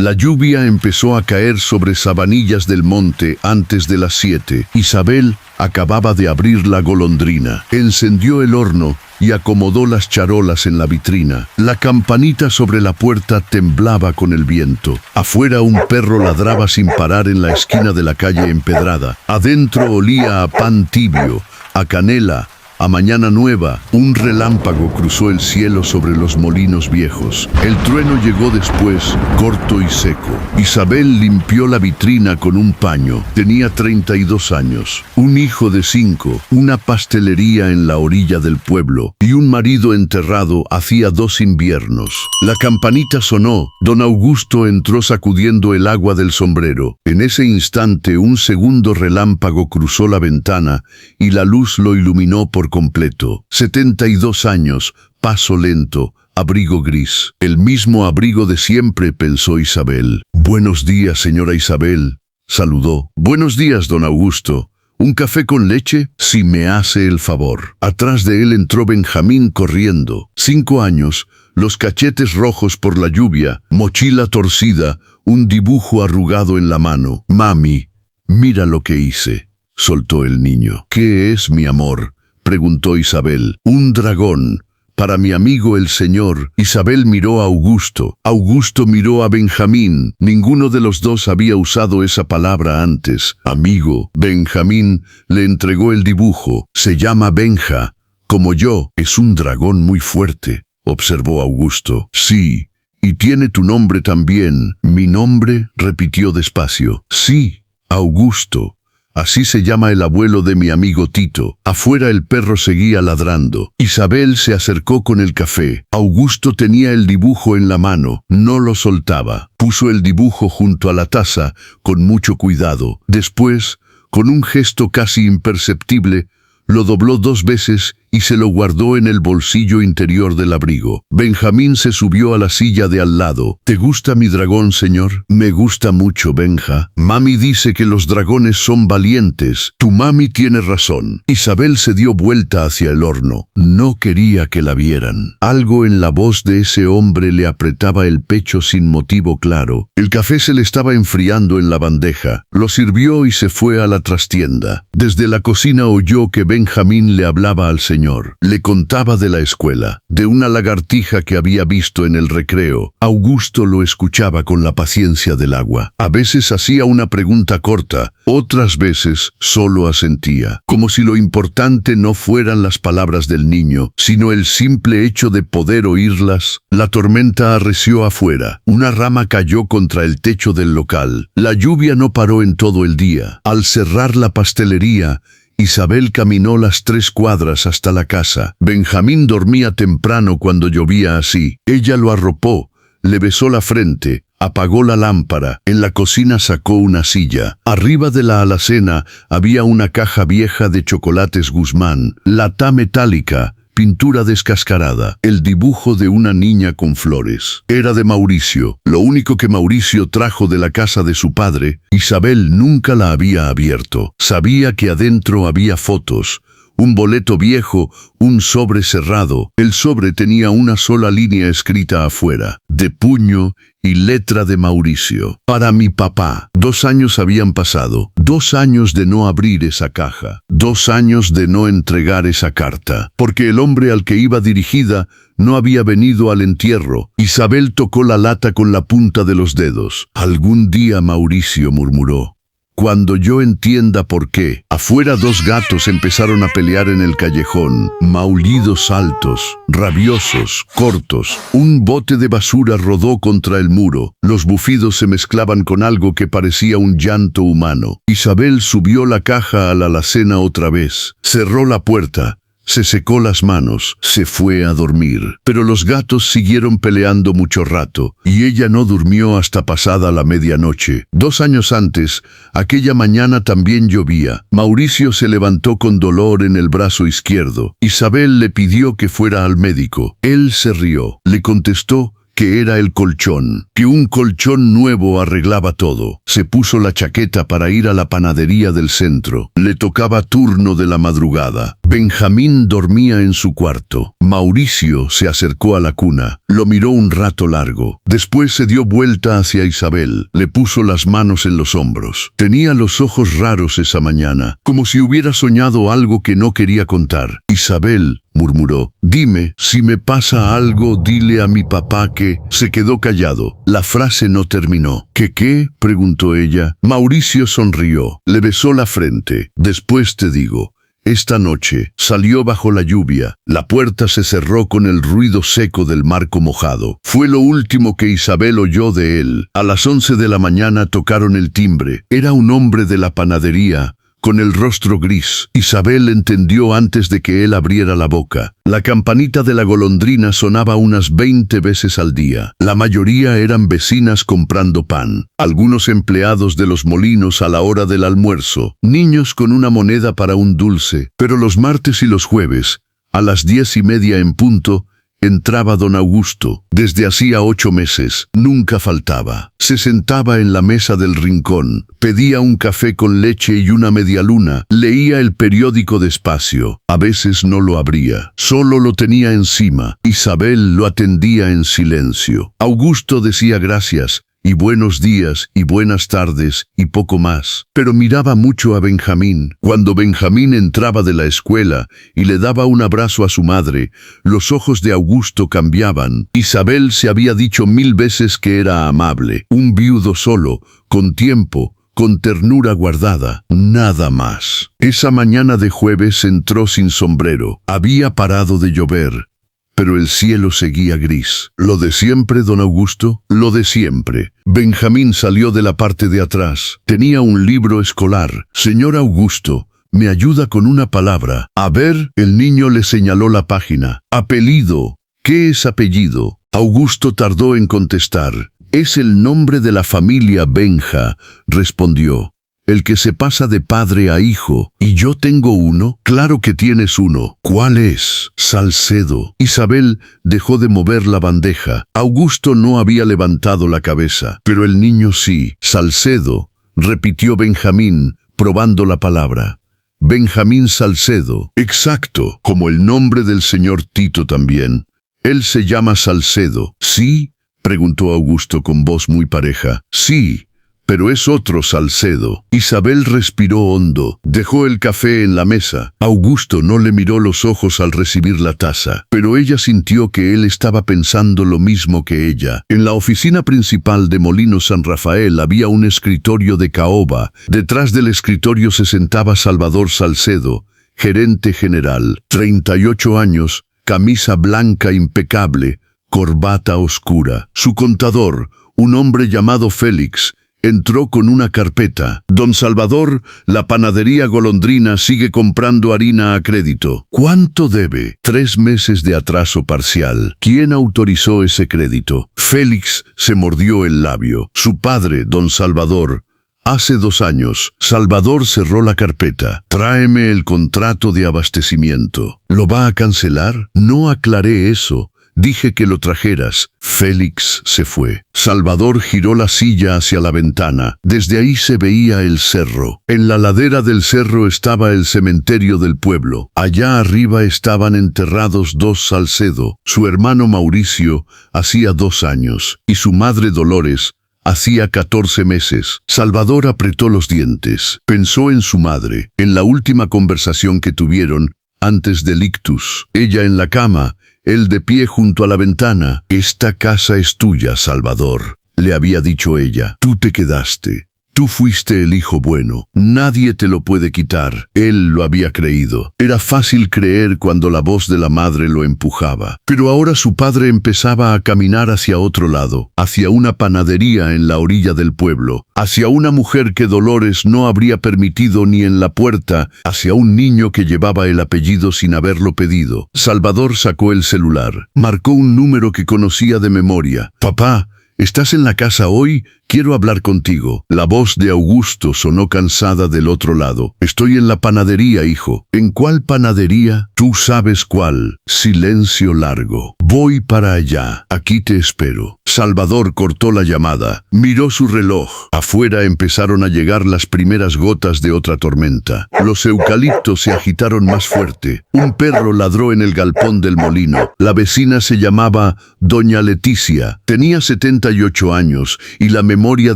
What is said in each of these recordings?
La lluvia empezó a caer sobre Sabanillas del Monte antes de las 7. Isabel acababa de abrir la golondrina. Encendió el horno y acomodó las charolas en la vitrina. La campanita sobre la puerta temblaba con el viento. Afuera un perro ladraba sin parar en la esquina de la calle empedrada. Adentro olía a pan tibio, a canela, a mañana nueva. Un relámpago cruzó el cielo sobre los molinos viejos. El trueno llegó después, corto y seco. Isabel limpió la vitrina con un paño. Tenía 32 años, un hijo de 5, una pastelería en la orilla del pueblo y un marido enterrado hacía 2 inviernos. La campanita sonó. Don Augusto entró sacudiendo el agua del sombrero. En ese instante un segundo relámpago cruzó la ventana y la luz lo iluminó por completo. 72 años, paso lento, abrigo gris. El mismo abrigo de siempre, pensó Isabel. Buenos días, señora Isabel, saludó. Buenos días, don Augusto. ¿Un café con leche? Si me hace el favor. Atrás de él entró Benjamín corriendo. 5 años, los cachetes rojos por la lluvia, mochila torcida, un dibujo arrugado en la mano. Mami, mira lo que hice, soltó el niño. ¿Qué es, mi amor?, preguntó Isabel. Un dragón, para mi amigo el señor. Isabel miró a Augusto. Augusto miró a Benjamín. Ninguno de los dos había usado esa palabra antes. Amigo. Benjamín le entregó el dibujo. Se llama Benja, como yo. Es un dragón muy fuerte, observó Augusto. Sí, y tiene tu nombre también. ¿Mi nombre?, repitió despacio. Sí, Augusto. Así se llama el abuelo de mi amigo Tito. Afuera el perro seguía ladrando. Isabel se acercó con el café. Augusto tenía el dibujo en la mano. No lo soltaba. Puso el dibujo junto a la taza, con mucho cuidado. Después, con un gesto casi imperceptible, lo dobló 2 veces y se lo guardó en el bolsillo interior del abrigo. Benjamín se subió a la silla de al lado. ¿Te gusta mi dragón, señor? Me gusta mucho, Benja. Mami dice que los dragones son valientes. Tu mami tiene razón. Isabel se dio vuelta hacia el horno. No quería que la vieran. Algo en la voz de ese hombre le apretaba el pecho sin motivo claro. El café se le estaba enfriando en la bandeja. Lo sirvió y se fue a la trastienda. Desde la cocina oyó que Benjamín le hablaba al señor. Le contaba de la escuela, de una lagartija que había visto en el recreo. Augusto lo escuchaba con la paciencia del agua. A veces hacía una pregunta corta, otras veces solo asentía, como si lo importante no fueran las palabras del niño, sino el simple hecho de poder oírlas. La tormenta arreció afuera. Una rama cayó contra el techo del local. La lluvia no paró en todo el día. Al cerrar la pastelería, Isabel caminó las 3 cuadras hasta la casa. Benjamín dormía temprano cuando llovía así. Ella lo arropó, le besó la frente, apagó la lámpara. En la cocina sacó una silla. Arriba de la alacena había una caja vieja de chocolates Guzmán, lata metálica, pintura descascarada, el dibujo de una niña con flores. Era de Mauricio, lo único que Mauricio trajo de la casa de su padre. Isabel nunca la había abierto. Sabía que adentro había fotos, un boleto viejo, un sobre cerrado. El sobre tenía una sola línea escrita afuera, de puño y letra de Mauricio. Para mi papá. 2 años habían pasado. 2 años de no abrir esa caja. 2 años de no entregar esa carta. Porque el hombre al que iba dirigida no había venido al entierro. Isabel tocó la lata con la punta de los dedos. Algún día, Mauricio murmuró. Cuando yo entienda por qué. Afuera 2 gatos empezaron a pelear en el callejón. Maullidos altos, rabiosos, cortos. Un bote de basura rodó contra el muro. Los bufidos se mezclaban con algo que parecía un llanto humano. Isabel subió la caja a la alacena otra vez. Cerró la puerta. Se secó las manos, se fue a dormir. Pero los gatos siguieron peleando mucho rato, y ella no durmió hasta pasada la medianoche. 2 años antes, aquella mañana también llovía. Mauricio se levantó con dolor en el brazo izquierdo. Isabel le pidió que fuera al médico. Él se rió. Le contestó que era el colchón, que un colchón nuevo arreglaba todo. Se puso la chaqueta para ir a la panadería del centro. Le tocaba turno de la madrugada. Benjamín dormía en su cuarto. Mauricio se acercó a la cuna. Lo miró un rato largo. Después se dio vuelta hacia Isabel. Le puso las manos en los hombros. Tenía los ojos raros esa mañana, como si hubiera soñado algo que no quería contar. Isabel, murmuró, dime, si me pasa algo, dile a mi papá que... Se quedó callado. La frase no terminó. ¿Qué? Preguntó ella. Mauricio sonrió. Le besó la frente. Después te digo. Esta noche salió bajo la lluvia. La puerta se cerró con el ruido seco del marco mojado. Fue lo último que Isabel oyó de él. A las 11 de la mañana tocaron el timbre. Era un hombre de la panadería, con el rostro gris. Isabel entendió antes de que él abriera la boca. La campanita de la golondrina sonaba unas 20 veces al día. La mayoría eran vecinas comprando pan, algunos empleados de los molinos a la hora del almuerzo, niños con una moneda para un dulce. Pero los martes y los jueves, a las 10:30 en punto, entraba don Augusto. Desde hacía 8 meses, nunca faltaba. Se sentaba en la mesa del rincón, pedía un café con leche y una medialuna, leía el periódico despacio. A veces no lo abría, solo lo tenía encima. Isabel lo atendía en silencio. Augusto decía gracias, y buenos días, y buenas tardes, y poco más. Pero miraba mucho a Benjamín. Cuando Benjamín entraba de la escuela y le daba un abrazo a su madre, los ojos de Augusto cambiaban. Isabel se había dicho 1000 veces que era amable, un viudo solo, con tiempo, con ternura guardada, nada más. Esa mañana de jueves entró sin sombrero. Había parado de llover, pero el cielo seguía gris. ¿Lo de siempre, don Augusto? Lo de siempre. Benjamín salió de la parte de atrás. Tenía un libro escolar. Señor Augusto, ¿me ayuda con una palabra? A ver, el niño le señaló la página. Apellido. ¿Qué es apellido? Augusto tardó en contestar. Es el nombre de la familia Benja, respondió. El que se pasa de padre a hijo. ¿Y yo tengo uno? Claro que tienes uno. ¿Cuál es? Salcedo. Isabel dejó de mover la bandeja. Augusto no había levantado la cabeza, pero el niño sí. Salcedo, repitió Benjamín, probando la palabra. Benjamín Salcedo. Exacto, como el nombre del señor Tito también. Él se llama Salcedo. ¿Sí? Preguntó Augusto con voz muy pareja. Sí. Pero es otro Salcedo. Isabel respiró hondo, dejó el café en la mesa. Augusto no le miró los ojos al recibir la taza, pero ella sintió que él estaba pensando lo mismo que ella. En la oficina principal de Molinos San Rafael había un escritorio de caoba. Detrás del escritorio se sentaba Salvador Salcedo, gerente general, 38 años, camisa blanca impecable, corbata oscura. Su contador, un hombre llamado Félix, entró con una carpeta. Don Salvador, la panadería Golondrina sigue comprando harina a crédito. ¿Cuánto debe? 3 meses de atraso parcial. ¿Quién autorizó ese crédito? Félix se mordió el labio. Su padre, don Salvador. Hace 2 años. Salvador cerró la carpeta. Tráeme el contrato de abastecimiento. ¿Lo va a cancelar? No aclaré eso. Dije que lo trajeras. Félix se fue. Salvador giró la silla hacia la ventana. Desde ahí se veía el cerro. En la ladera del cerro estaba el cementerio del pueblo. Allá arriba estaban enterrados 2 Salcedo. Su hermano Mauricio hacía 2 años y su madre Dolores hacía 14 meses. Salvador apretó los dientes. Pensó en su madre, en la última conversación que tuvieron antes del ictus. Ella en la cama, él de pie junto a la ventana. Esta casa es tuya, Salvador, le había dicho ella. Tú te quedaste. Tú fuiste el hijo bueno. Nadie te lo puede quitar. Él lo había creído. Era fácil creer cuando la voz de la madre lo empujaba. Pero ahora su padre empezaba a caminar hacia otro lado, hacia una panadería en la orilla del pueblo, hacia una mujer que Dolores no habría permitido ni en la puerta, hacia un niño que llevaba el apellido sin haberlo pedido. Salvador sacó el celular. Marcó un número que conocía de memoria. Papá, ¿estás en la casa hoy? Quiero hablar contigo. La voz de Augusto sonó cansada del otro lado. Estoy en la panadería, hijo. ¿En cuál panadería? Tú sabes cuál. Silencio largo. Voy para allá. Aquí te espero. Salvador cortó la llamada. Miró su reloj. Afuera empezaron a llegar las primeras gotas de otra tormenta. Los eucaliptos se agitaron más fuerte. Un perro ladró en el galpón del molino. La vecina se llamaba Doña Leticia. Tenía 78 años y la memoria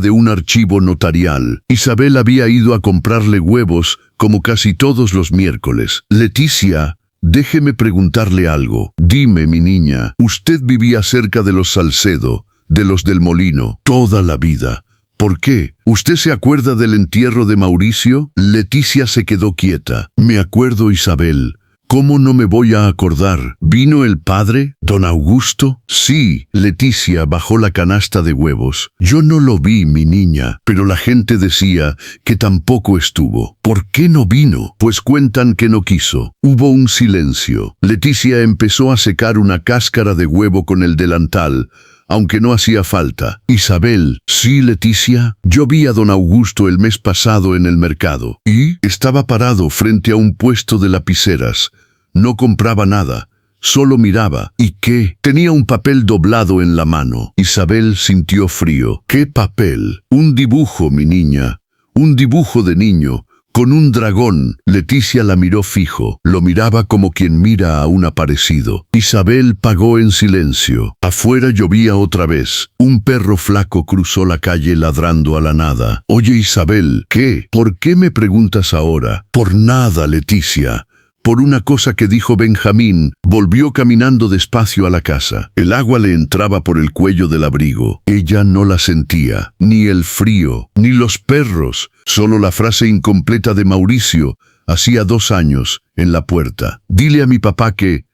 de un archivo notarial. Isabel había ido a comprarle huevos como casi todos los miércoles. Leticia, déjeme preguntarle algo. Dime, mi niña, usted vivía cerca de los Salcedo, de los del molino, toda la vida. ¿Por qué? ¿Usted se acuerda del entierro de Mauricio? Leticia se quedó quieta. Me acuerdo, Isabel. ¿Cómo no me voy a acordar? ¿Vino el padre, don Augusto? Sí, Leticia bajó la canasta de huevos. Yo no lo vi, mi niña, pero la gente decía que tampoco estuvo. ¿Por qué no vino? Pues cuentan que no quiso. Hubo un silencio. Leticia empezó a secar una cáscara de huevo con el delantal, aunque no hacía falta. Isabel, sí, Leticia, yo vi a don Augusto el mes pasado en el mercado. ¿Y? Estaba parado frente a un puesto de lapiceras. No compraba nada, solo miraba. ¿Y qué? Tenía un papel doblado en la mano. Isabel sintió frío. ¿Qué papel? Un dibujo, mi niña. Un dibujo de niño, con un dragón. Leticia la miró fijo. Lo miraba como quien mira a un aparecido. Isabel pagó en silencio. Afuera llovía otra vez. Un perro flaco cruzó la calle ladrando a la nada. Oye, Isabel, ¿qué? ¿Por qué me preguntas ahora? Por nada, Leticia. Por una cosa que dijo Benjamín. Volvió caminando despacio a la casa. El agua le entraba por el cuello del abrigo. Ella no la sentía, ni el frío, ni los perros, solo la frase incompleta de Mauricio, hacía 2 años, en la puerta. Dile a mi papá ¿qué,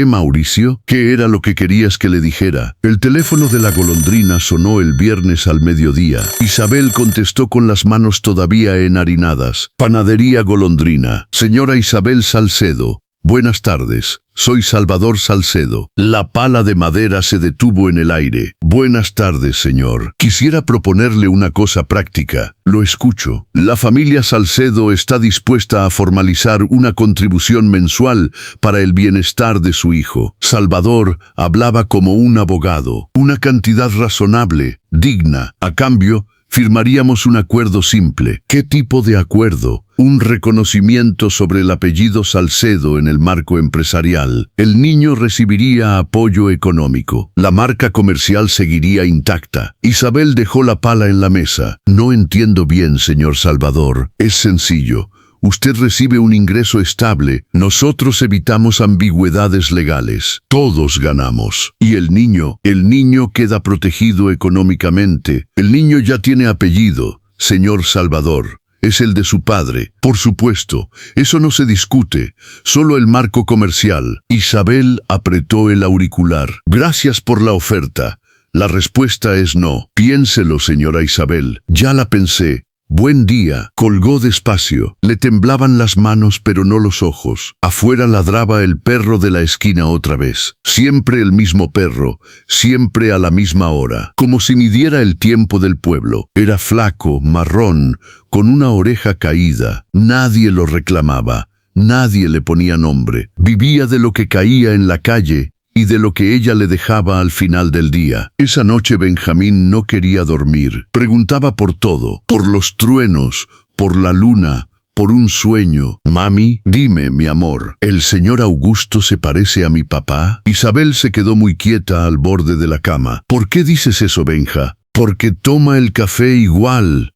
Mauricio? ¿Qué era lo que querías que le dijera? El teléfono de la golondrina sonó el viernes al mediodía. Isabel contestó con las manos todavía enharinadas. Panadería Golondrina. Señora Isabel Salcedo. Buenas tardes, soy Salvador Salcedo. La pala de madera se detuvo en el aire. Buenas tardes, señor. Quisiera proponerle una cosa práctica. Lo escucho. La familia Salcedo está dispuesta a formalizar una contribución mensual para el bienestar de su hijo. Salvador hablaba como un abogado. Una cantidad razonable, digna. A cambio, firmaríamos un acuerdo simple. ¿Qué tipo de acuerdo? Un reconocimiento sobre el apellido Salcedo en el marco empresarial. El niño recibiría apoyo económico. La marca comercial seguiría intacta. Isabel dejó la pala en la mesa. No entiendo bien, señor Salvador. Es sencillo. Usted recibe un ingreso estable. Nosotros evitamos ambigüedades legales. Todos ganamos. Y el niño queda protegido económicamente. El niño ya tiene apellido, señor Salvador. Es el de su padre. Por supuesto, eso no se discute, solo el marco comercial. Isabel apretó el auricular. Gracias por la oferta. La respuesta es no. Piénselo, señora Isabel. Ya la pensé. Buen día. Colgó despacio. Le temblaban las manos pero no los ojos. Afuera ladraba el perro de la esquina otra vez. Siempre el mismo perro, siempre a la misma hora, como si midiera el tiempo del pueblo. Era flaco, marrón, con una oreja caída. Nadie lo reclamaba, nadie le ponía nombre. Vivía de lo que caía en la calle y de lo que ella le dejaba al final del día. Esa noche Benjamín no quería dormir. Preguntaba por todo, por los truenos, por la luna, por un sueño. Mami, dime, mi amor, ¿el señor Augusto se parece a mi papá? Isabel se quedó muy quieta al borde de la cama. ¿Por qué dices eso, Benja? Porque toma el café igual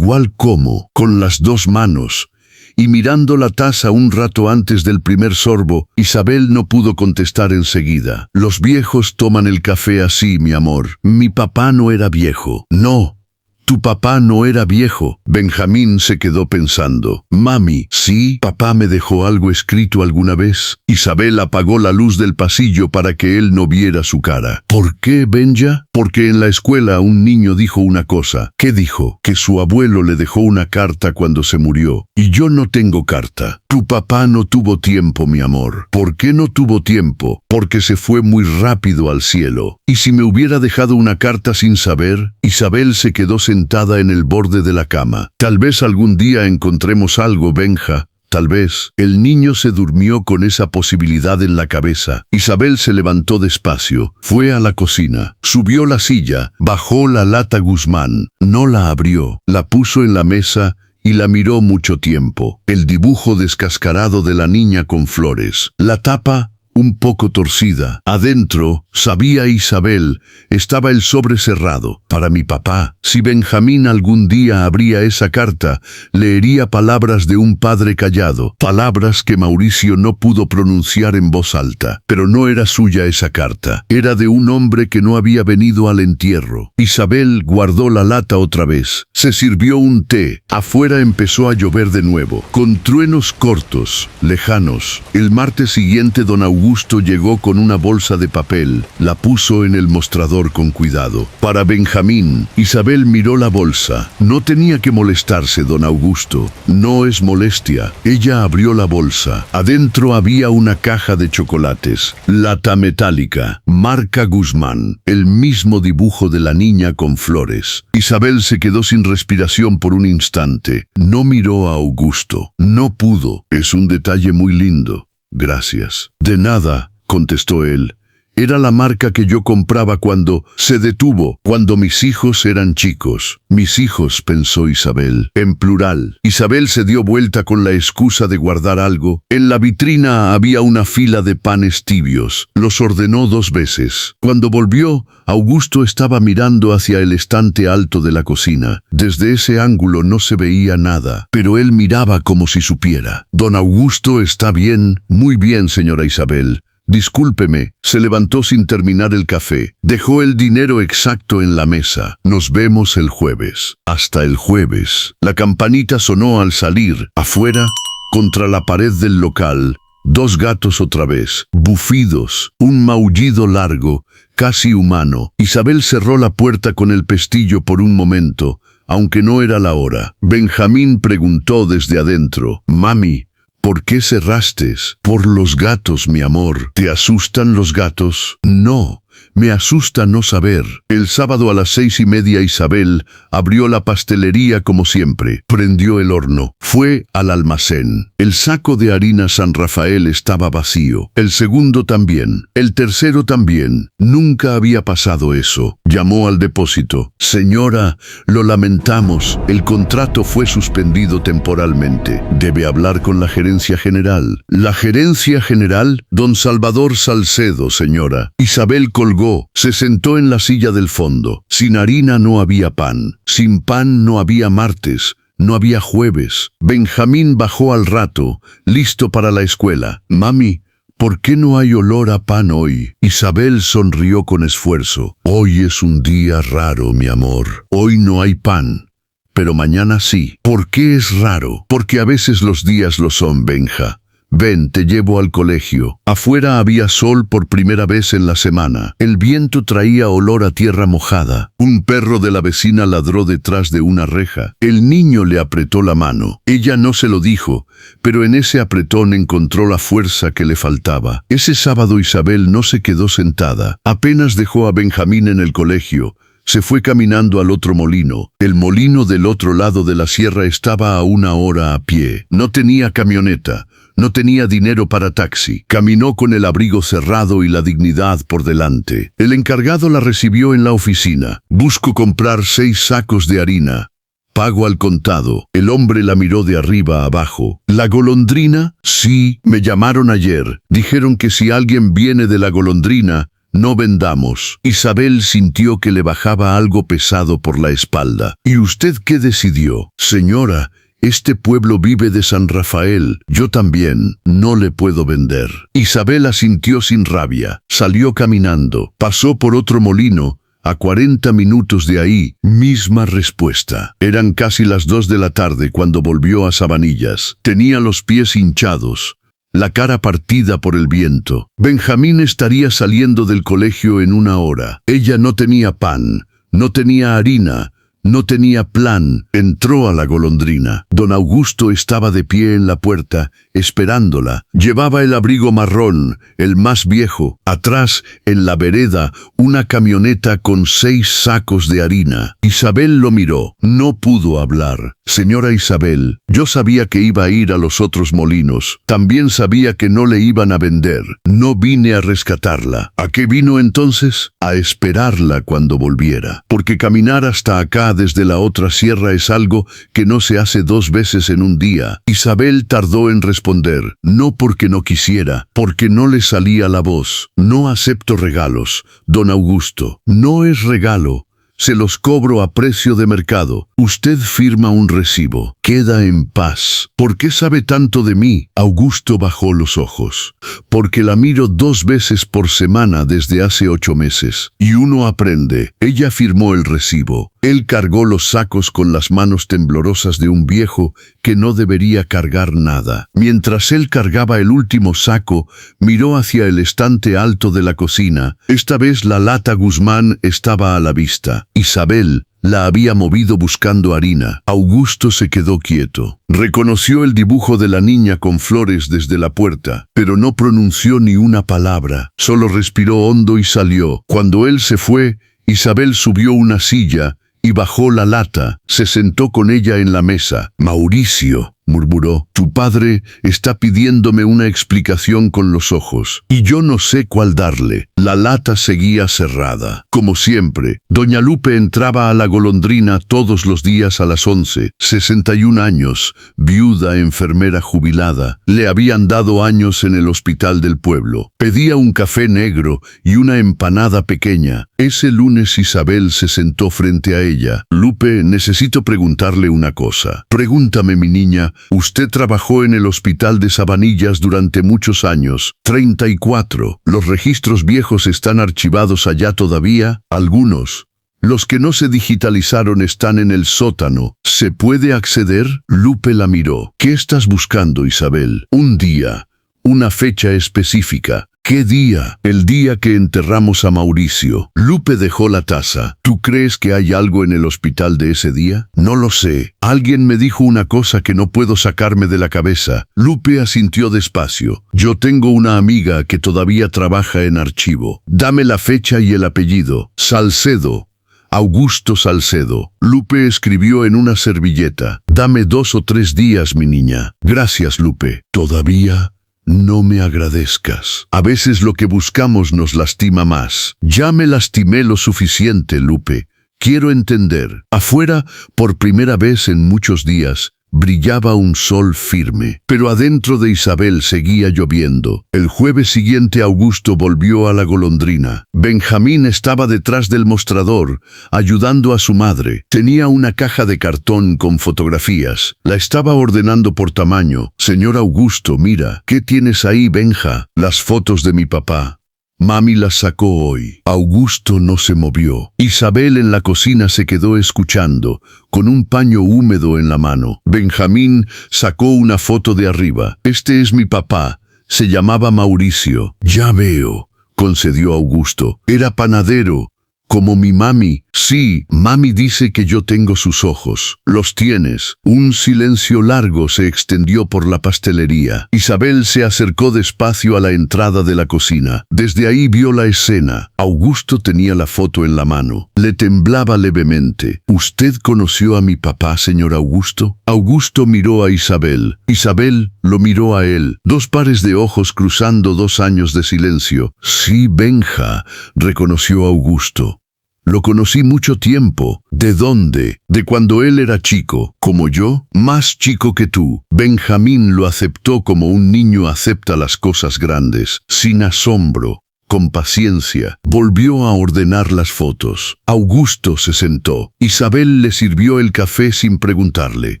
como, con las 2 manos. Y mirando la taza un rato antes del primer sorbo, Isabel no pudo contestar enseguida. Los viejos toman el café así, mi amor. Mi papá no era viejo. No. Tu papá no era viejo. Benjamín se quedó pensando. Mami, ¿sí? ¿Papá me dejó algo escrito alguna vez? Isabel apagó la luz del pasillo para que él no viera su cara. ¿Por qué, Benja? Porque en la escuela un niño dijo una cosa. ¿Qué dijo? Que su abuelo le dejó una carta cuando se murió. Y yo no tengo carta. Tu papá no tuvo tiempo, mi amor. ¿Por qué no tuvo tiempo? Porque se fue muy rápido al cielo. ¿Y si me hubiera dejado una carta sin saber? Isabel se quedó sentada en el borde de la cama. Tal vez algún día encontremos algo, Benja. Tal vez el niño se durmió con esa posibilidad en la cabeza. Isabel se levantó despacio, fue a la cocina, subió la silla, bajó la lata Guzmán, no la abrió, la puso en la mesa y la miró mucho tiempo. El dibujo descascarado de la niña con flores, la tapa un poco torcida. Adentro, sabía Isabel, estaba el sobre cerrado. Para mi papá, si Benjamín algún día abría esa carta, leería palabras de un padre callado, palabras que Mauricio no pudo pronunciar en voz alta. Pero no era suya esa carta, era de un hombre que no había venido al entierro. Isabel guardó la lata otra vez, se sirvió un té. Afuera empezó a llover de nuevo, con truenos cortos, lejanos. El martes siguiente don Augusto llegó con una bolsa de papel, la puso en el mostrador con cuidado. Para Benjamín, Isabel miró la bolsa. No tenía que molestarse, don Augusto. No es molestia. Ella abrió la bolsa. Adentro había una caja de chocolates. Lata metálica, marca Guzmán, el mismo dibujo de la niña con flores. Isabel se quedó sin respiración por un instante. No miró a Augusto. No pudo. Es un detalle muy lindo. Gracias. De nada, contestó él. Era la marca que yo compraba cuando se detuvo, cuando mis hijos eran chicos. Mis hijos, pensó Isabel, en plural. Isabel se dio vuelta con la excusa de guardar algo. En la vitrina había una fila de panes tibios. Los ordenó 2 veces. Cuando volvió, Augusto estaba mirando hacia el estante alto de la cocina. Desde ese ángulo no se veía nada, pero él miraba como si supiera. Don Augusto está bien, muy bien, señora Isabel. Discúlpeme, se levantó sin terminar el café. Dejó el dinero exacto en la mesa. Nos vemos el jueves. Hasta el jueves. La campanita sonó al salir. Afuera, contra la pared del local, 2 gatos otra vez, bufidos, un maullido largo, casi humano. Isabel cerró la puerta con el pestillo por un momento, aunque no era la hora. Benjamín preguntó desde adentro: «Mami, ¿por qué cerraste?» «Por los gatos, mi amor». «¿Te asustan los gatos?» «No, me asusta no saber». El sábado a las 6:30 Isabel abrió la pastelería como siempre. Prendió el horno. Fue al almacén. El saco de harina San Rafael estaba vacío. El segundo también. El tercero también. Nunca había pasado eso. Llamó al depósito. «Señora, lo lamentamos. El contrato fue suspendido temporalmente. Debe hablar con la gerencia general». «¿La gerencia general?» «Don Salvador Salcedo, señora». Isabel colgó. Se sentó en la silla del fondo. Sin harina no había pan. Sin pan no había martes. No había jueves. Benjamín bajó al rato, listo para la escuela. «Mami, ¿por qué no hay olor a pan hoy?» Isabel sonrió con esfuerzo. «Hoy es un día raro, mi amor. Hoy no hay pan. Pero mañana sí». «¿Por qué es raro?» «Porque a veces los días lo son, Benja. Ven, te llevo al colegio». Afuera había sol por primera vez en la semana. El viento traía olor a tierra mojada. Un perro de la vecina ladró detrás de una reja. El niño le apretó la mano. Ella no se lo dijo, pero en ese apretón encontró la fuerza que le faltaba. Ese sábado Isabel no se quedó sentada. Apenas dejó a Benjamín en el colegio. Se fue caminando al otro molino. El molino del otro lado de la sierra estaba a 1 hora a pie. No tenía camioneta. No tenía dinero para taxi. Caminó con el abrigo cerrado y la dignidad por delante. El encargado la recibió en la oficina. «Busco comprar 6 sacos de harina. Pago al contado». El hombre la miró de arriba a abajo. «¿La Golondrina?» «Sí, me llamaron ayer. Dijeron que si alguien viene de La Golondrina, no vendamos». Isabel sintió que le bajaba algo pesado por la espalda. «¿Y usted qué decidió?» «Señora, este pueblo vive de San Rafael. Yo también. No le puedo vender». Isabel asintió sin rabia. Salió caminando. Pasó por otro molino. A 40 minutos de ahí, misma respuesta. Eran casi las 2 de la tarde cuando volvió a Sabanillas. Tenía los pies hinchados, la cara partida por el viento. Benjamín estaría saliendo del colegio en 1 hora. Ella no tenía pan, no tenía harina, no tenía plan. Entró a La Golondrina. Don Augusto estaba de pie en la puerta, esperándola. Llevaba el abrigo marrón, el más viejo. Atrás, en la vereda, una camioneta con 6 sacos de harina. Isabel lo miró. No pudo hablar. Señora Isabel, yo sabía que iba a ir a los otros molinos. También sabía que no le iban a vender. No vine a rescatarla. ¿A qué vino entonces? A esperarla cuando volviera. Porque caminar hasta acá desde la otra sierra es algo que no se hace 2 veces en un día. Isabel tardó en responder. No porque no quisiera, porque no le salía la voz. No acepto regalos, don Augusto. No es regalo. Se los cobro a precio de mercado. Usted firma un recibo. Queda en paz. ¿Por qué sabe tanto de mí? Augusto bajó los ojos. Porque la miro 2 veces por semana desde hace 8 meses. Y uno aprende. Ella firmó el recibo. Él cargó los sacos con las manos temblorosas de un viejo que no debería cargar nada. Mientras él cargaba el último saco, miró hacia el estante alto de la cocina. Esta vez la lata Guzmán estaba a la vista. Isabel la había movido buscando harina. Augusto se quedó quieto. Reconoció el dibujo de la niña con flores desde la puerta, pero no pronunció ni una palabra. Solo respiró hondo y salió. Cuando él se fue, Isabel subió una silla y bajó la lata. Se sentó con ella en la mesa. Mauricio, murmuró, tu padre está pidiéndome una explicación con los ojos, y yo no sé cuál darle. La lata seguía cerrada. Como siempre, doña Lupe entraba a la golondrina todos los días a las 11. 61 años, viuda, enfermera jubilada. Le habían dado años en el hospital del pueblo. Pedía un café negro y una empanada pequeña. Ese lunes Isabel se sentó frente a ella. Lupe, necesito preguntarle una cosa. Pregúntame, mi niña. Usted trabajó en el hospital de Sabanillas durante muchos años. 34. Los registros viejos están archivados allá todavía. Algunos. Los que no se digitalizaron están en el sótano. ¿Se puede acceder? Lupe la miró. ¿Qué estás buscando, Isabel? Un día. Una fecha específica. ¿Qué día? El día que enterramos a Mauricio. Lupe dejó la taza. ¿Tú crees que hay algo en el hospital de ese día? No lo sé. Alguien me dijo una cosa que no puedo sacarme de la cabeza. Lupe asintió despacio. Yo tengo una amiga que todavía trabaja en archivo. Dame la fecha y el apellido. Salcedo. Augusto Salcedo. Lupe escribió en una servilleta. Dame 2 o 3 días, mi niña. Gracias, Lupe. ¿Todavía? No me agradezcas. A veces lo que buscamos nos lastima más. Ya me lastimé lo suficiente, Lupe. Quiero entender. Afuera, por primera vez en muchos días, brillaba un sol firme, pero adentro de Isabel seguía lloviendo. El jueves siguiente Augusto volvió a la golondrina. Benjamín estaba detrás del mostrador, ayudando a su madre. Tenía una caja de cartón con fotografías. La estaba ordenando por tamaño. Señor Augusto, mira, ¿qué tienes ahí, Benja? Las fotos de mi papá. Mami las sacó hoy. Augusto no se movió. Isabel en la cocina se quedó escuchando, con un paño húmedo en la mano. Benjamín sacó una foto de arriba. Este es mi papá. Se llamaba Mauricio. Ya veo, concedió Augusto. Era panadero, como mi mami. Sí, mami dice que yo tengo sus ojos. Los tienes. Un silencio largo se extendió por la pastelería. Isabel se acercó despacio a la entrada de la cocina. Desde ahí vio la escena. Augusto tenía la foto en la mano. Le temblaba levemente. ¿Usted conoció a mi papá, señor Augusto? Augusto miró a Isabel. Isabel lo miró a él. 2 pares de ojos cruzando 2 años de silencio. Sí, Benja, reconoció Augusto. Lo conocí mucho tiempo. ¿De dónde? De cuando él era chico. ¿Como yo? Más chico que tú. Benjamín lo aceptó como un niño acepta las cosas grandes, sin asombro, con paciencia. Volvió a ordenar las fotos. Augusto se sentó. Isabel le sirvió el café sin preguntarle.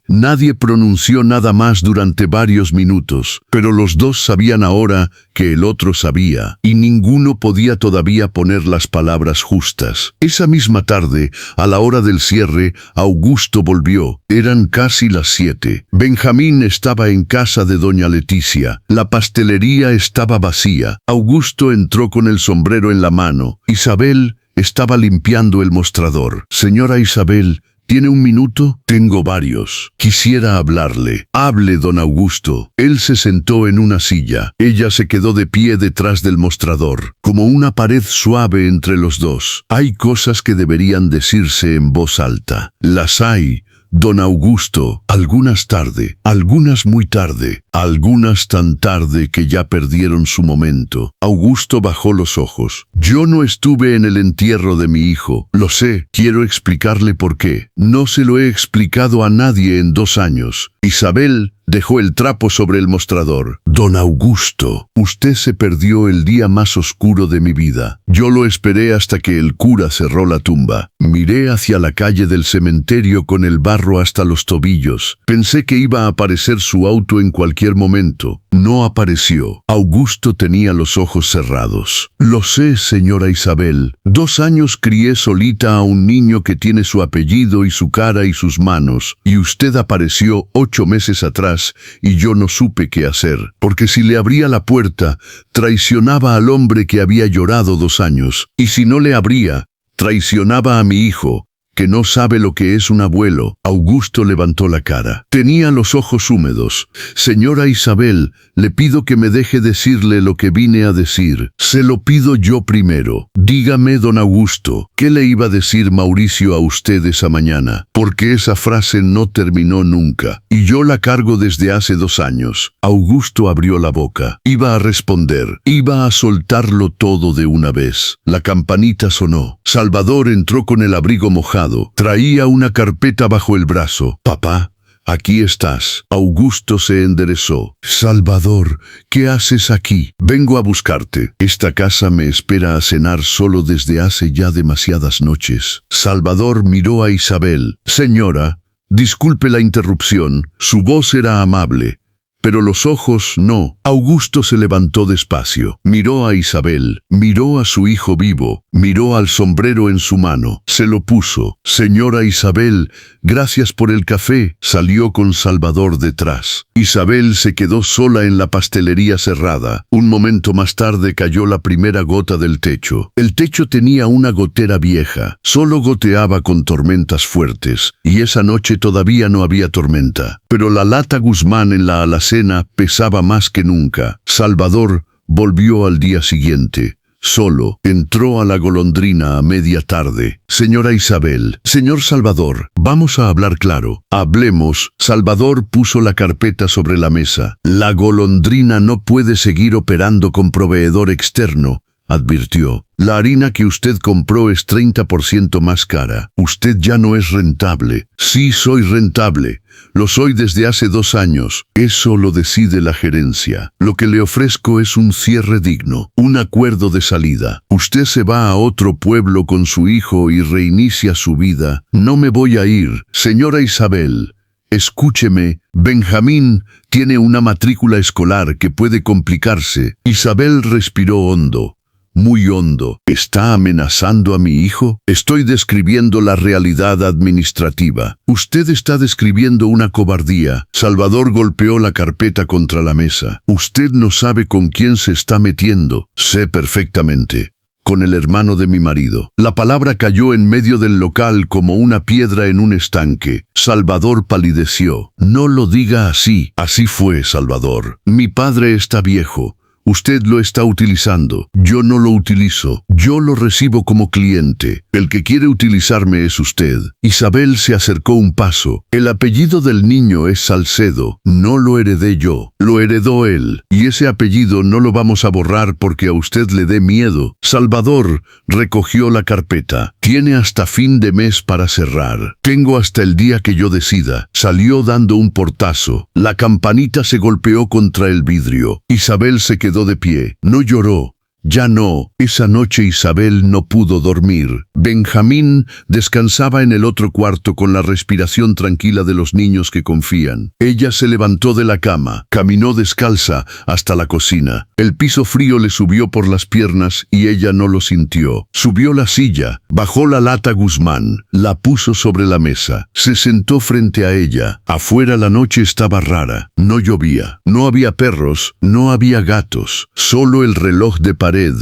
Nadie pronunció nada más durante varios minutos, pero los dos sabían ahora que el otro sabía, y ninguno podía todavía poner las palabras justas. Esa misma tarde, a la hora del cierre, Augusto volvió. Eran casi las 7. Benjamín estaba en casa de doña Leticia. La pastelería estaba vacía. Augusto entró con el sombrero en la mano. Isabel estaba limpiando el mostrador. Señora Isabel, ¿tiene un minuto? Tengo varios. Quisiera hablarle. Hable, don Augusto. Él se sentó en una silla. Ella se quedó de pie detrás del mostrador, como una pared suave entre los dos. Hay cosas que deberían decirse en voz alta. Las hay, Don Augusto, algunas tarde, algunas muy tarde, algunas tan tarde que ya perdieron su momento. Augusto bajó los ojos. Yo no estuve en el entierro de mi hijo. Lo sé, quiero explicarle por qué. No se lo he explicado a nadie en 2 años. Isabel dejó el trapo sobre el mostrador. Don Augusto, usted se perdió el día más oscuro de mi vida. Yo lo esperé hasta que el cura cerró la tumba. Miré hacia la calle del cementerio con el barro hasta los tobillos. Pensé que iba a aparecer su auto en cualquier momento. No apareció. Augusto tenía los ojos cerrados. Lo sé, señora Isabel. 2 años crié solita a un niño que tiene su apellido y su cara y sus manos. Y usted apareció 8 meses atrás y yo no supe qué hacer. Porque si le abría la puerta, traicionaba al hombre que había llorado 2 años. Y si no le abría, traicionaba a mi hijo, que no sabe lo que es un abuelo. Augusto levantó la cara. Tenía los ojos húmedos. Señora Isabel, le pido que me deje decirle lo que vine a decir. Se lo pido yo primero. Dígame, don Augusto, ¿qué le iba a decir Mauricio a usted esa mañana? Porque esa frase no terminó nunca, y yo la cargo desde hace 2 años. Augusto abrió la boca. Iba a responder. Iba a soltarlo todo de una vez. La campanita sonó. Salvador entró con el abrigo mojado. Traía una carpeta bajo el brazo. Papá, aquí estás. Augusto se enderezó. Salvador, ¿qué haces aquí? Vengo a buscarte. Esta casa me espera a cenar solo desde hace ya demasiadas noches. Salvador miró a Isabel. Señora, disculpe la interrupción. Su voz era amable, pero los ojos no. Augusto se levantó despacio. Miró a Isabel, miró a su hijo vivo, miró al sombrero en su mano. Se lo puso. Señora Isabel, gracias por el café. Salió con Salvador detrás. Isabel se quedó sola en la pastelería cerrada. Un momento más tarde cayó la primera gota del techo. El techo tenía una gotera vieja. Solo goteaba con tormentas fuertes, y esa noche todavía no había tormenta. Pero la lata Guzmán en la alacena pesaba más que nunca. Salvador volvió al día siguiente. Solo entró a la Golondrina a media tarde. Señora Isabel, señor Salvador, vamos a hablar claro. Hablemos. Salvador puso la carpeta sobre la mesa. La Golondrina no puede seguir operando con proveedor externo, advirtió. La harina que usted compró es 30% más cara. Usted ya no es rentable. Sí, soy rentable. Lo soy desde hace 2 años. Eso lo decide la gerencia. Lo que le ofrezco es un cierre digno, un acuerdo de salida. Usted se va a otro pueblo con su hijo y reinicia su vida. No me voy a ir. Señora Isabel, escúcheme. Benjamín tiene una matrícula escolar que puede complicarse. Isabel respiró hondo. Muy hondo. ¿Está amenazando a mi hijo? Estoy describiendo la realidad administrativa. Usted está describiendo una cobardía. Salvador golpeó la carpeta contra la mesa. Usted no sabe con quién se está metiendo. Sé perfectamente. Con el hermano de mi marido. La palabra cayó en medio del local como una piedra en un estanque. Salvador palideció. No lo diga así. Así fue, Salvador. Mi padre está viejo. Usted lo está utilizando. Yo no lo utilizo. Yo lo recibo como cliente. El que quiere utilizarme es usted. Isabel se acercó un paso. El apellido del niño es Salcedo. No lo heredé yo. Lo heredó él. Y ese apellido no lo vamos a borrar porque a usted le dé miedo. Salvador recogió la carpeta. Tiene hasta fin de mes para cerrar. Tengo hasta el día que yo decida. Salió dando un portazo. La campanita se golpeó contra el vidrio. Isabel se quedó de pie. No lloró. Ya no. Esa noche Isabel no pudo dormir. Benjamín descansaba en el otro cuarto con la respiración tranquila de los niños que confían. Ella se levantó de la cama, caminó descalza hasta la cocina. El piso frío le subió por las piernas y ella no lo sintió. Subió la silla, bajó la lata Guzmán, la puso sobre la mesa. Se sentó frente a ella. Afuera la noche estaba rara. No llovía. No había perros, no había gatos. Solo el reloj de pared,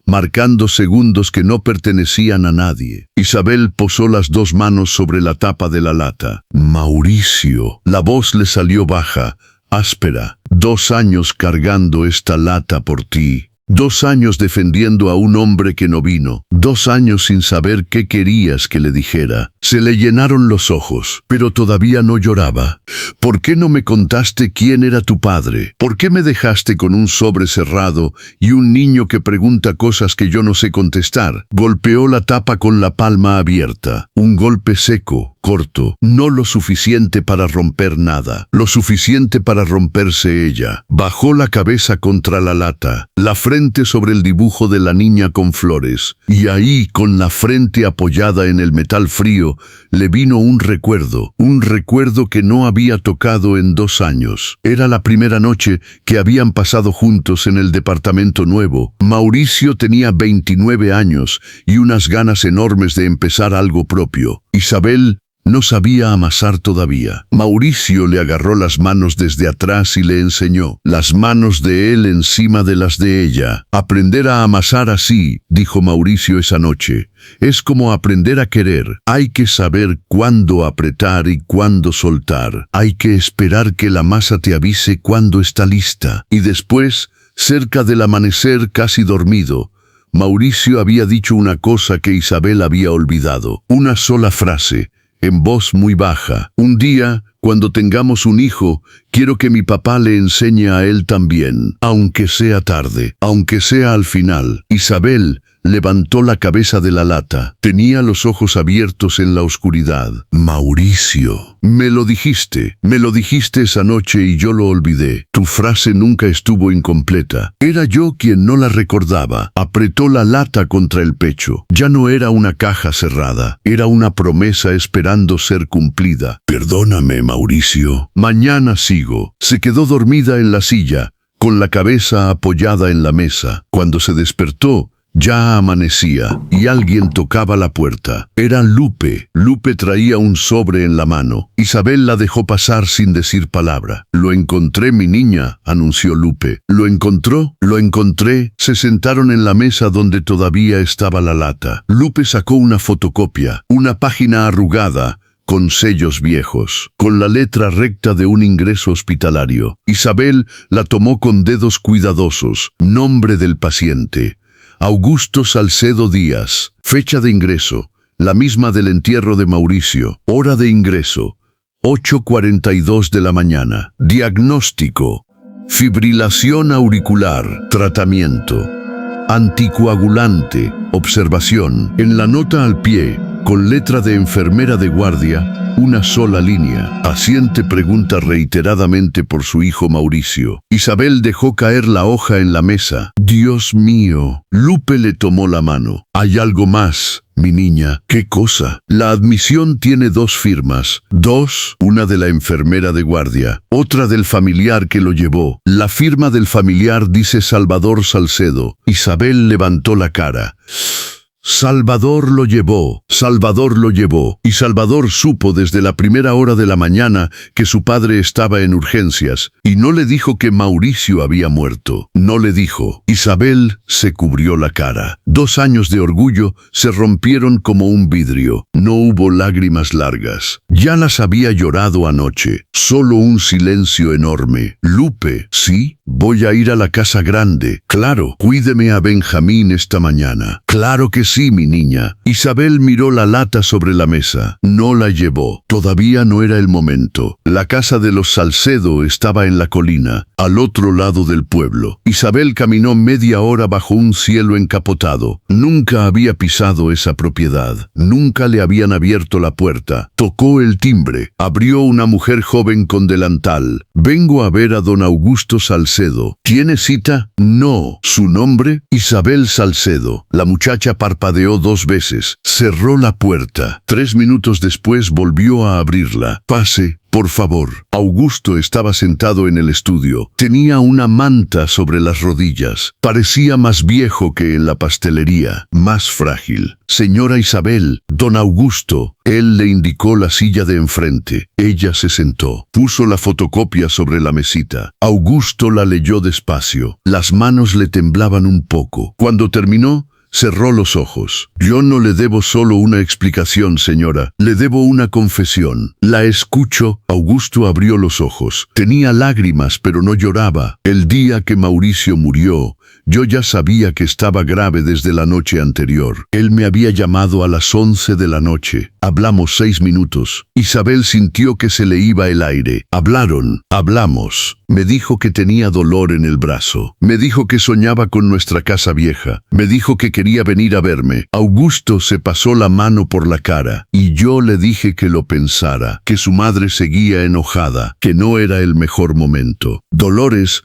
marcando segundos que no pertenecían a nadie. Isabel posó las 2 manos sobre la tapa de la lata. Mauricio. La voz le salió baja, áspera. 2 años cargando esta lata por ti. 2 años defendiendo a un hombre que no vino. 2 años sin saber qué querías que le dijera. Se le llenaron los ojos, pero todavía no lloraba. ¿Por qué no me contaste quién era tu padre? ¿Por qué me dejaste con un sobre cerrado y un niño que pregunta cosas que yo no sé contestar? Golpeó la tapa con la palma abierta. Un golpe seco, corto, no lo suficiente para romper nada, lo suficiente para romperse ella. Bajó la cabeza contra la lata, la frente sobre el dibujo de la niña con flores, y ahí, con la frente apoyada en el metal frío, le vino un recuerdo que no había tocado en 2 años. Era la primera noche que habían pasado juntos en el departamento nuevo. Mauricio tenía 29 años y unas ganas enormes de empezar algo propio. Isabel no sabía amasar todavía. Mauricio le agarró las manos desde atrás y le enseñó, las manos de él encima de las de ella. Aprender a amasar así, dijo Mauricio esa noche, es como aprender a querer. Hay que saber cuándo apretar y cuándo soltar. Hay que esperar que la masa te avise cuándo está lista. Y después, cerca del amanecer casi dormido, Mauricio había dicho una cosa que Isabel había olvidado. Una sola frase, en voz muy baja. Un día, cuando tengamos un hijo, quiero que mi papá le enseñe a él también, aunque sea tarde, aunque sea al final. Isabel levantó la cabeza de la lata. Tenía los ojos abiertos en la oscuridad. Mauricio, me lo dijiste esa noche y yo lo olvidé. Tu frase nunca estuvo incompleta. Era yo quien no la recordaba. Apretó la lata contra el pecho. Ya no era una caja cerrada, era una promesa esperando ser cumplida. Perdóname, Mauricio. Mañana sigo. Se quedó dormida en la silla, con la cabeza apoyada en la mesa. Cuando se despertó, ya amanecía y alguien tocaba la puerta. Era Lupe. Lupe traía un sobre en la mano. Isabel la dejó pasar sin decir palabra. Lo encontré, mi niña, anunció Lupe. ¿Lo encontró? Lo encontré. Se sentaron en la mesa donde todavía estaba la lata. Lupe sacó una fotocopia, una página arrugada, con sellos viejos, con la letra recta de un ingreso hospitalario. Isabel la tomó con dedos cuidadosos. Nombre del paciente: Augusto Salcedo Díaz. Fecha de ingreso: la misma del entierro de Mauricio. Hora de ingreso: 8:42 de la mañana. Diagnóstico: fibrilación auricular. Tratamiento: anticoagulante. Observación: en la nota al pie, con letra de enfermera de guardia, una sola línea. Paciente pregunta reiteradamente por su hijo Mauricio. Isabel dejó caer la hoja en la mesa. Dios mío. Lupe le tomó la mano. Hay algo más, mi niña. ¿Qué cosa? La admisión tiene 2 firmas. 2, una de la enfermera de guardia, otra del familiar que lo llevó. La firma del familiar dice Salvador Salcedo. Isabel levantó la cara. Salvador lo llevó, y Salvador supo desde la primera hora de la mañana que su padre estaba en urgencias, y no le dijo que Mauricio había muerto. No le dijo. Isabel se cubrió la cara. 2 años de orgullo se rompieron como un vidrio. No hubo lágrimas largas. Ya las había llorado anoche. Solo un silencio enorme. Lupe, ¿sí? Voy a ir a la casa grande. Claro, cuídeme a Benjamín esta mañana. Claro que sí, mi niña. Isabel miró la lata sobre la mesa. No la llevó. Todavía no era el momento. La casa de los Salcedo estaba en la colina, al otro lado del pueblo. Isabel caminó media hora bajo un cielo encapotado. Nunca había pisado esa propiedad. Nunca le habían abierto la puerta. Tocó el timbre. Abrió una mujer joven con delantal. Vengo a ver a don Augusto Salcedo. ¿Tiene cita? No. ¿Su nombre? Isabel Salcedo. La muchacha parpadeó 2 veces. Cerró la puerta. 3 minutos después volvió a abrirla. Pase, por favor. Augusto estaba sentado en el estudio. Tenía una manta sobre las rodillas. Parecía más viejo que en la pastelería, más frágil. Señora Isabel, don Augusto. Él le indicó la silla de enfrente. Ella se sentó. Puso la fotocopia sobre la mesita. Augusto la leyó despacio. Las manos le temblaban un poco. Cuando terminó, cerró los ojos. Yo no le debo solo una explicación, señora. Le debo una confesión. La escucho. Augusto abrió los ojos. Tenía lágrimas, pero no lloraba. El día que Mauricio murió, Yo ya sabía que estaba grave desde la noche anterior. Él me había llamado a las 11 de la noche. Hablamos 6 minutos. Isabel sintió que se le iba el aire. Hablamos. Me dijo que tenía dolor en el brazo. Me dijo que soñaba con nuestra casa vieja. Me dijo que quería venir a verme. Augusto se pasó la mano por la cara y yo le dije que lo pensara, que su madre seguía enojada, que no era el mejor momento. Dolores,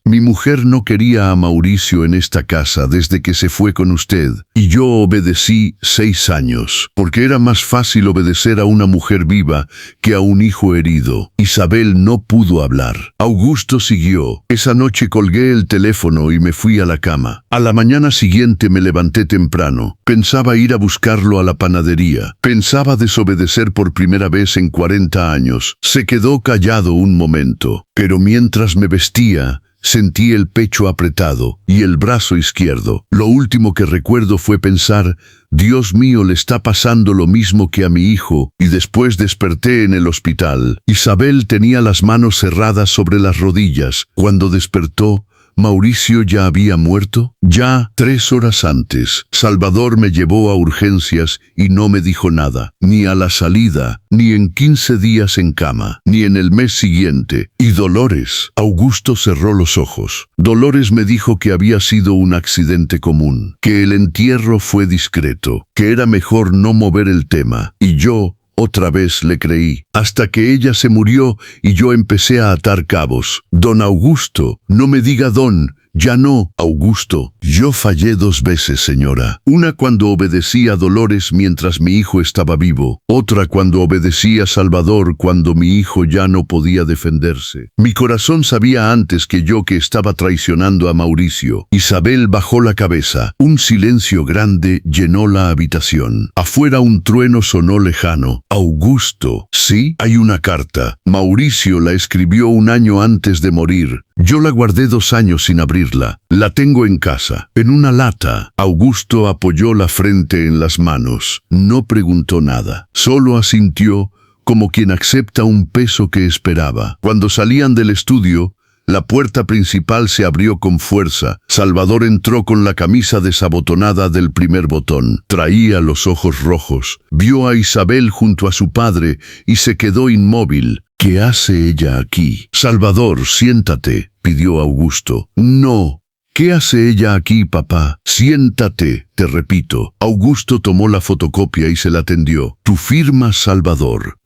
mi mujer no quería a Mauricio en esta casa desde que se fue con usted y yo obedecí 6 años, porque era más fácil obedecer a una mujer viva que a un hijo herido. Isabel no pudo hablar. Augusto siguió. Esa noche colgué el teléfono y me fui a la cama. A la mañana siguiente me levanté temprano. Pensaba ir a buscarlo a la panadería. Pensaba desobedecer por primera vez en 40 años. Se quedó callado un momento, pero mientras me vestía, sentí el pecho apretado y el brazo izquierdo. Lo último que recuerdo fue pensar, Dios mío, le está pasando lo mismo que a mi hijo, y después desperté en el hospital. Isabel tenía las manos cerradas sobre las rodillas. Cuando despertó, ¿Mauricio ya había muerto? Ya 3 horas antes. Salvador me llevó a urgencias y no me dijo nada, ni a la salida, ni en 15 días en cama, ni en el mes siguiente. ¿Y Dolores? Augusto cerró los ojos. Dolores me dijo que había sido un accidente común, que el entierro fue discreto, que era mejor no mover el tema, y yo otra vez le creí, hasta que ella se murió y yo empecé a atar cabos. Don Augusto, no me diga don, ya no, Augusto. Yo fallé 2 veces, señora. Una cuando obedecí a Dolores mientras mi hijo estaba vivo. Otra cuando obedecí a Salvador cuando mi hijo ya no podía defenderse. Mi corazón sabía antes que yo que estaba traicionando a Mauricio. Isabel bajó la cabeza. Un silencio grande llenó la habitación. Afuera un trueno sonó lejano. Augusto. Sí, hay una carta. Mauricio la escribió 1 año antes de morir. Yo la guardé 2 años sin abrirla. La tengo en casa, en una lata. Augusto apoyó la frente en las manos. No preguntó nada. Solo asintió, como quien acepta un peso que esperaba. Cuando salían del estudio, la puerta principal se abrió con fuerza. Salvador entró con la camisa desabotonada del primer botón. Traía los ojos rojos. Vio a Isabel junto a su padre y se quedó inmóvil. ¿Qué hace ella aquí? Salvador, siéntate, pidió Augusto. No. ¿Qué hace ella aquí, papá? Siéntate, te repito. Augusto tomó la fotocopia y se la tendió. Tu firma, Salvador.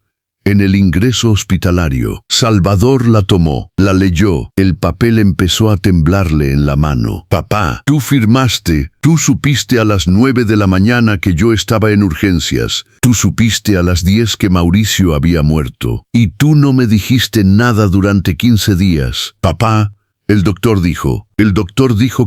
En el ingreso hospitalario. Salvador la tomó, la leyó. El papel empezó a temblarle en la mano. Papá, tú firmaste. Tú supiste a las 9 de la mañana que yo estaba en urgencias. Tú supiste a las 10 que Mauricio había muerto. Y tú no me dijiste nada durante 15 días. Papá, el doctor dijo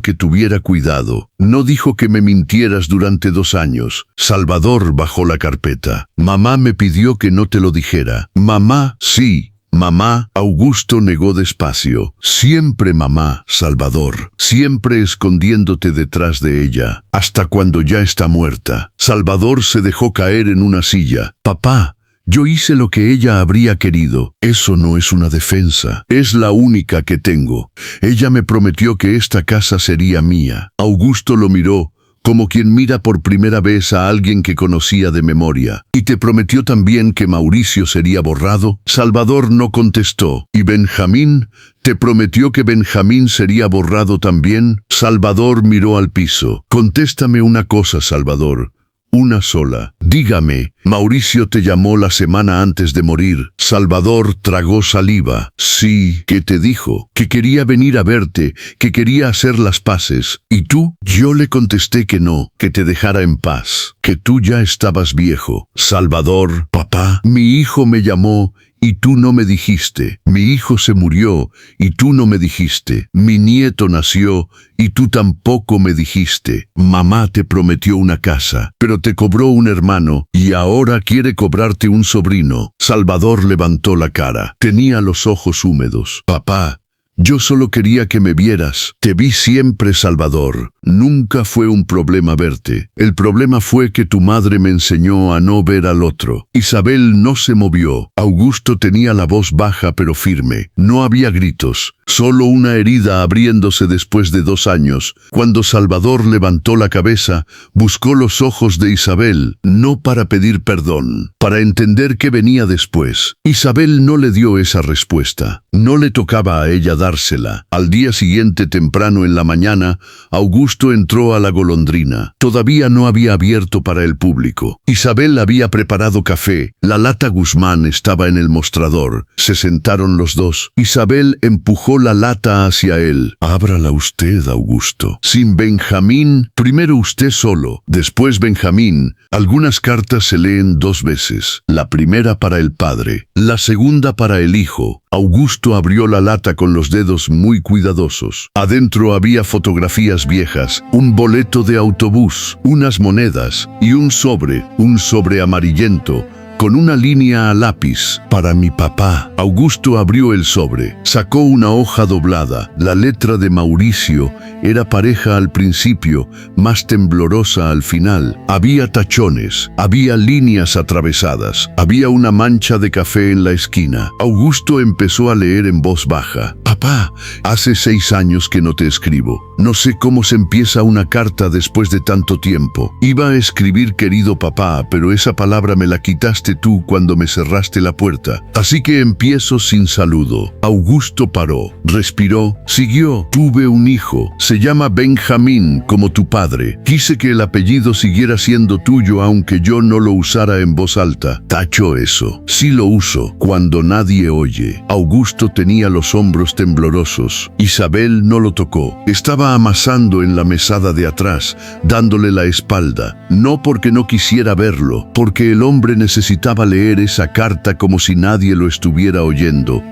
que tuviera cuidado. No dijo que me mintieras durante 2 años. Salvador bajó la carpeta. Mamá me pidió que no te lo dijera. Mamá, sí. Mamá, Augusto negó despacio. Siempre mamá, Salvador. Siempre escondiéndote detrás de ella. Hasta cuando ya está muerta. Salvador se dejó caer en una silla. Papá, yo hice lo que ella habría querido. Eso no es una defensa. Es la única que tengo. Ella me prometió que esta casa sería mía. Augusto lo miró, como quien mira por primera vez a alguien que conocía de memoria. ¿Y te prometió también que Mauricio sería borrado? Salvador no contestó. ¿Y Benjamín? ¿Te prometió que Benjamín sería borrado también? Salvador miró al piso. Contéstame una cosa, Salvador. Una sola. Dígame, Mauricio te llamó la semana antes de morir. Salvador tragó saliva. Sí, ¿qué te dijo? Que quería venir a verte, que quería hacer las paces. ¿Y tú? Yo le contesté que no, que te dejara en paz, que tú ya estabas viejo. Salvador, papá, mi hijo me llamó y tú no me dijiste. Mi hijo se murió y tú no me dijiste. Mi nieto nació y tú tampoco me dijiste. Mamá te prometió una casa, pero te cobró un hermano y ahora quiere cobrarte un sobrino. Salvador levantó la cara. Tenía los ojos húmedos. Papá, Yo solo quería que me vieras. Te vi siempre, Salvador. Nunca fue un problema verte. El problema fue que tu madre me enseñó a no ver al otro. Isabel no se movió. Augusto tenía la voz baja pero firme. No había gritos. Solo una herida abriéndose después de 2 años. Cuando Salvador levantó la cabeza, buscó los ojos de Isabel, no para pedir perdón, para entender qué venía después. Isabel no le dio esa respuesta. No le tocaba a ella dársela. Al día siguiente, temprano en la mañana, Augusto entró a La Golondrina. Todavía no había abierto para el público. Isabel había preparado café. La lata Guzmán estaba en el mostrador. Se sentaron los dos. Isabel empujó la lata hacia él. Ábrala usted, Augusto. Sin Benjamín, primero usted solo, después Benjamín. Algunas cartas se leen 2 veces. La primera para el padre, la segunda para el hijo. Augusto abrió la lata con los dedos muy cuidadosos. Adentro había fotografías viejas, un boleto de autobús, unas monedas y un sobre amarillento, con una línea a lápiz. Para mi papá. Augusto abrió el sobre. Sacó una hoja doblada. La letra de Mauricio era pareja al principio, más temblorosa al final. Había tachones, había líneas atravesadas, había una mancha de café en la esquina. Augusto empezó a leer en voz baja. Papá, hace 6 años que no te escribo. No sé cómo se empieza una carta después de tanto tiempo. Iba a escribir querido papá, pero esa palabra me la quitaste tú cuando me cerraste la puerta. Así que empiezo sin saludo. Augusto paró, respiró, siguió. Tuve un hijo. Se llama Benjamín, como tu padre. Quise que el apellido siguiera siendo tuyo aunque yo no lo usara en voz alta. Tacho eso. Sí lo uso, cuando nadie oye. Augusto tenía los hombros temblorosos. Isabel no lo tocó. Estaba amasando en la mesada de atrás, dándole la espalda. No porque no quisiera verlo, porque el hombre necesitaba leer esa carta como si nadie lo estuviera oyendo.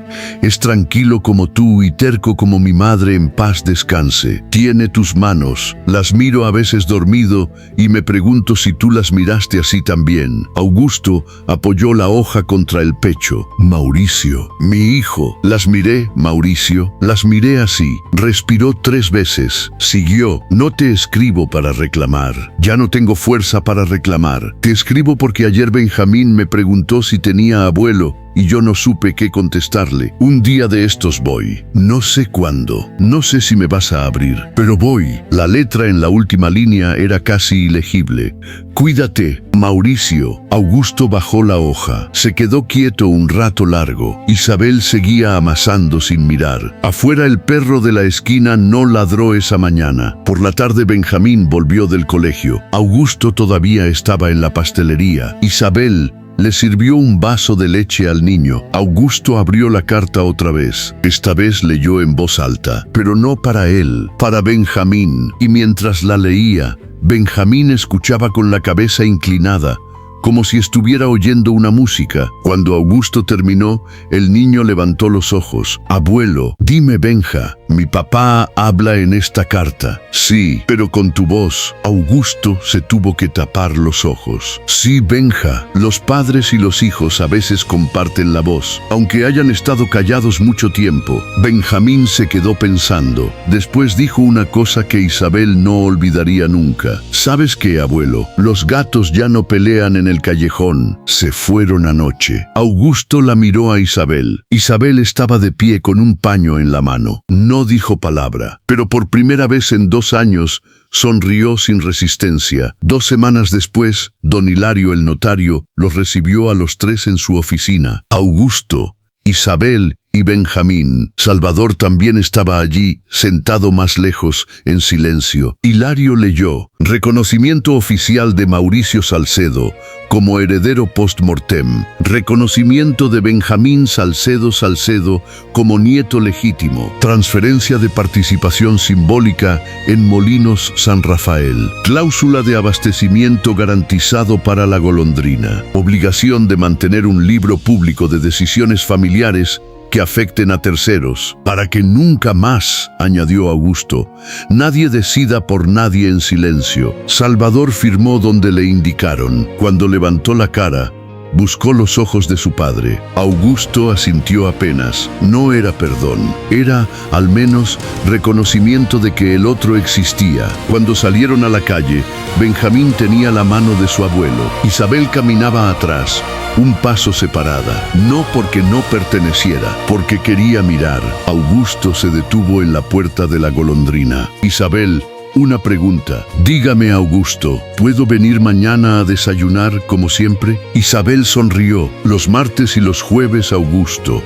Es tranquilo como tú y terco como mi madre, en paz descanse. Tiene tus manos. Las miro a veces dormido y me pregunto si tú las miraste así también. Augusto apoyó la hoja contra el pecho. Mauricio, mi hijo. Las miré, Mauricio. Las miré así. Respiró 3 veces. Siguió. No te escribo para reclamar. Ya no tengo fuerza para reclamar. Te escribo porque ayer Benjamín me preguntó si tenía abuelo y yo no supe qué contestarle. Un día de estos voy. No sé cuándo. No sé si me vas a abrir, pero voy. La letra en la última línea era casi ilegible. Cuídate, Mauricio. Augusto bajó la hoja. Se quedó quieto un rato largo. Isabel seguía amasando sin mirar. Afuera el perro de la esquina no ladró esa mañana. Por la tarde Benjamín volvió del colegio. Augusto todavía estaba en la pastelería. Isabel le sirvió un vaso de leche al niño. Augusto abrió la carta otra vez. Esta vez leyó en voz alta, pero no para él, para Benjamín. Y mientras la leía, Benjamín escuchaba con la cabeza inclinada, como si estuviera oyendo una música. Cuando Augusto terminó, el niño levantó los ojos. Abuelo, dime Benja, mi papá habla en esta carta. Sí, pero con tu voz. Augusto se tuvo que tapar los ojos. Sí, Benja, los padres y los hijos a veces comparten la voz, aunque hayan estado callados mucho tiempo. Benjamín se quedó pensando. Después dijo una cosa que Isabel no olvidaría nunca. ¿Sabes qué, abuelo? Los gatos ya no pelean en el callejón. Se fueron anoche. Augusto la miró a Isabel. Isabel estaba de pie con un paño en la mano. No dijo palabra, pero por primera vez en 2 años sonrió sin resistencia. 2 semanas después, don Hilario el notario los recibió a los 3 en su oficina. Augusto, Isabel y Benjamín. Salvador también estaba allí, sentado más lejos, en silencio. Hilario leyó: reconocimiento oficial de Mauricio Salcedo como heredero post-mortem. Reconocimiento de Benjamín Salcedo como nieto legítimo. Transferencia de participación simbólica en Molinos San Rafael. Cláusula de abastecimiento garantizado para La Golondrina. Obligación de mantener un libro público de decisiones familiares que afecten a terceros, para que nunca más, añadió Augusto, nadie decida por nadie en silencio. Salvador firmó donde le indicaron. Cuando levantó la cara, Buscó los ojos de su padre. Augusto asintió apenas. No era perdón. Era, al menos, reconocimiento de que el otro existía. Cuando salieron a la calle, Benjamín tenía la mano de su abuelo. Isabel caminaba atrás, un paso separada. No porque no perteneciera, porque quería mirar. Augusto se detuvo en la puerta de la golondrina. Isabel, una pregunta. Dígame, Augusto, ¿puedo venir mañana a desayunar como siempre? Isabel sonrió. Los martes y los jueves, Augusto.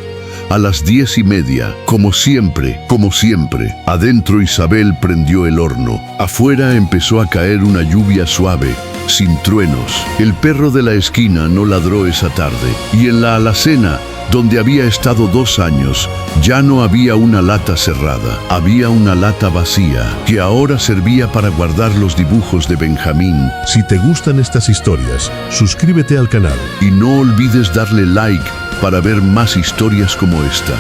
A las 10:30, como siempre, como siempre. Adentro Isabel prendió el horno. Afuera empezó a caer una lluvia suave, sin truenos. El perro de la esquina no ladró esa tarde. Y en la alacena, donde había estado 2 años, ya no había una lata cerrada. Había una lata vacía, que ahora servía para guardar los dibujos de Benjamín. Si te gustan estas historias, suscríbete al canal. Y no olvides darle like para ver más historias como esta.